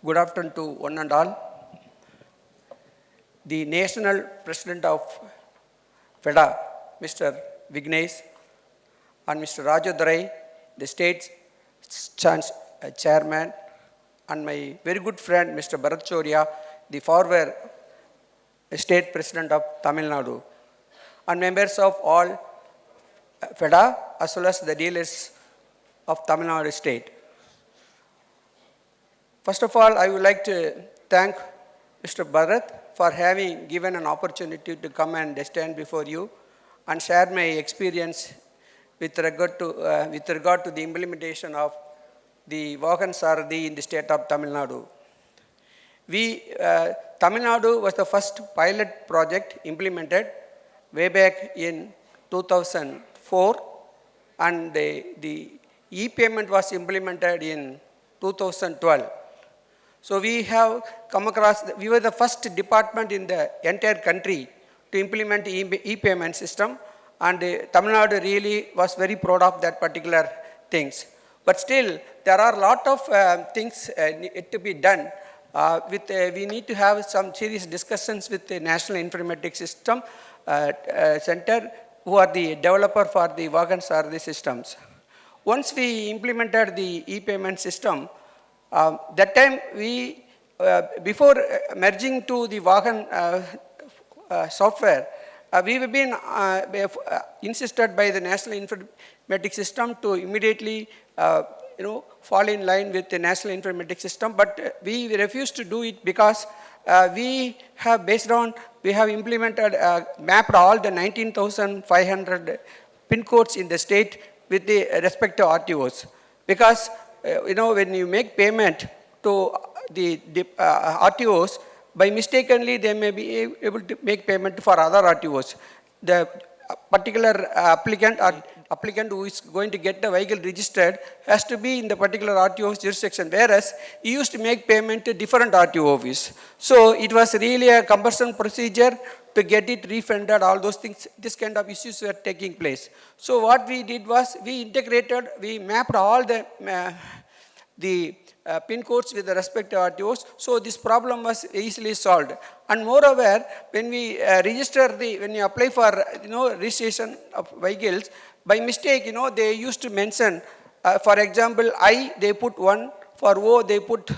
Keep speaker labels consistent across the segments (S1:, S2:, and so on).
S1: Good afternoon to one and all. The National President of FEDA, Mr. Vignesh, and Mr. Rajadurai, the State's Chairman, and my very good friend, Mr. Bharat Choria, the former State President of Tamil Nadu, and members of all FEDA, as well as the dealers of Tamil Nadu State. First of all, I would like to thank Mr. Bharat for having given an opportunity to come and stand before you and share my experience with regard to the implementation of the Vahan Sarathi in the state of Tamil Nadu. Tamil Nadu was the first pilot project implemented way back in 2004, and the e-payment was implemented in 2012. So we have come across, we were the first department in the entire country to implement e-payment system, and Tamil Nadu really was very proud of that particular things. But still, there are a lot of things need to be done. We need to have some serious discussions with the National Informatics System Center, who are the developer for the Vahan Sarathi systems. Once we implemented the e-payment system, that time we, before merging to the Vahan software, we have been insisted by the National Informatics System to immediately fall in line with the National Informatics System, but we refused to do it because we have implemented, mapped all the 19,500 PIN codes in the state with the respective RTOs. Because when you make payment to the RTOs, by mistakenly they may be able to make payment for other RTOs. The particular applicant who is going to get the vehicle registered has to be in the particular RTO's jurisdiction, whereas he used to make payment to different RTO office. So it was really a cumbersome procedure to get it refunded, all those things, this kind of issues were taking place. So what we did was, we mapped all the PIN codes with the respective RTOs, so this problem was easily solved. And moreover, when we when you apply for registration of vehicles, by mistake, they used to mention, for example, I, they put 1, for O, they put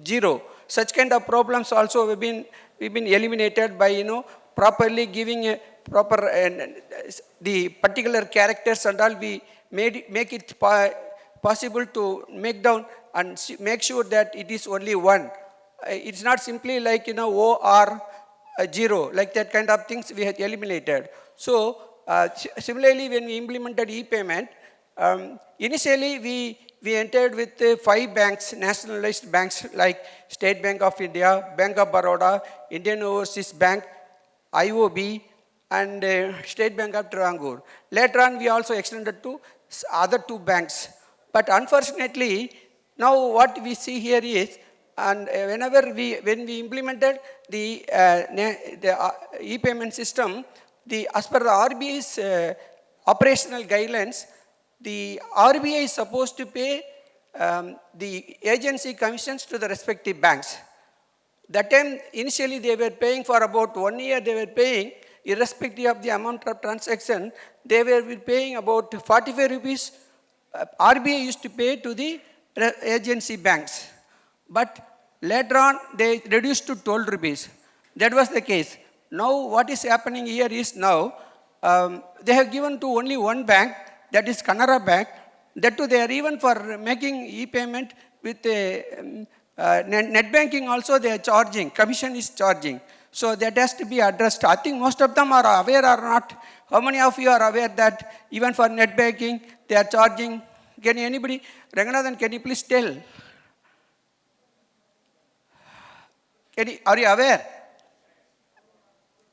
S1: 0. Such kind of problems also we've been eliminated by, properly giving a proper, the particular characters and all, we make it possible to make down and make sure that it is only 1. It's not simply like, O or 0, like that kind of things we had eliminated. So, similarly, when we implemented e-payment, initially we entered with 5 banks, nationalized banks like State Bank of India, Bank of Baroda, Indian Overseas Bank, IOB, and State Bank of Trivandrum. Later on, we also extended to other 2 banks. But unfortunately, now what we see here is, and when we implemented the e-payment system, as per the RBI's operational guidelines, the RBI is supposed to pay the agency commissions to the respective banks. That time, initially they were paying for about 1 year, they were paying, irrespective of the amount of transaction, they were paying about 45 rupees. RBI used to pay to the agency banks. But later on, they reduced to 12 rupees. That was the case. Now, what is happening here is now, they have given to only one bank, that is Canara Bank. That too, they are even for making e-payment with net banking also, they are charging, commission is charging. So that has to be addressed. I think most of them are aware or not. How many of you are aware that even for net banking, they are charging? Can anybody, Ranganathan, can you please tell? Are you aware?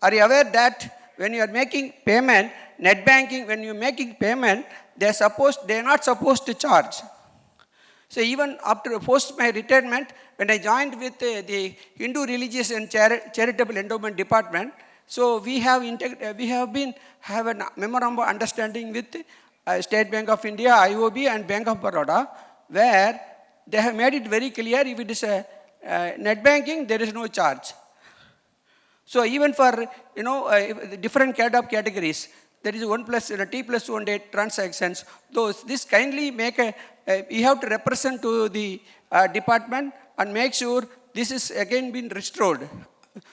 S1: Are you aware that when you are making payment, net banking, when you are making payment, they are not supposed to charge. So even after post my retirement, when I joined with the Hindu Religious and Charitable Endowment Department, so we have a memorandum of understanding with State Bank of India, IOB, and Bank of Baroda, where they have made it very clear if it is a net banking, there is no charge. So even for, different kind of categories, there is 1 plus, T plus 1 day transactions. This kindly make you have to represent to the department and make sure this is again been restored.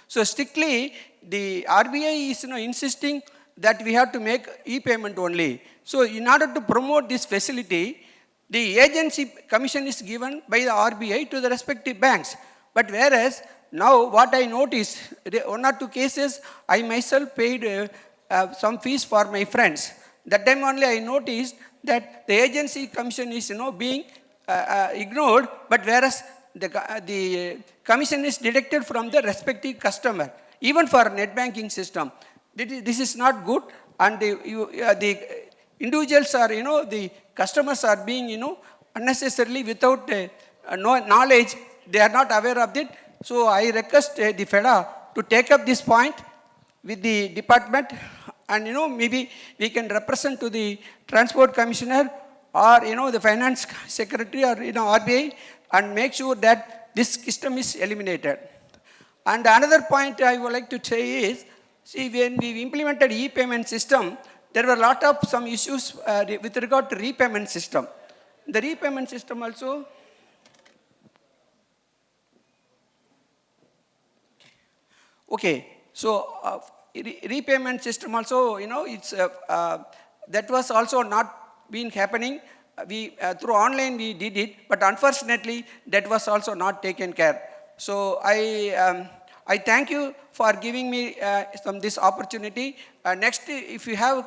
S1: So strictly, the RBI is insisting that we have to make e-payment only. So in order to promote this facility, the agency commission is given by the RBI to the respective banks. But whereas now what I noticed, 1 or 2 cases, I myself paid some fees for my friends. That time only I noticed that the agency commission is being ignored, but whereas the commission is deducted from the respective customer, even for net banking system. This is not good, and the individuals are, the customers are being, unnecessarily without no knowledge, they are not aware of it. So I request the FEDA to take up this point with the department, and maybe we can represent to the transport commissioner or the finance secretary or RBI, and make sure that this system is eliminated. And another point I would like to say is, see, when we implemented e-payment system, there were a lot of some issues with regard to repayment system. The repayment system also, okay, so repayment system also, it's that was also not been happening. We through online we did it, but unfortunately that was also not taken care. So I thank you for giving me this opportunity. Next, if you have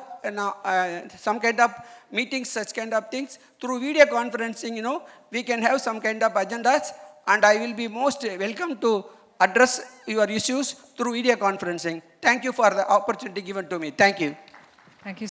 S1: some kind of meetings, such kind of things, through video conferencing, we can have some kind of agendas, and I will be most welcome to address your issues through video conferencing. Thank you for the opportunity given to me. Thank you.
S2: Thank you,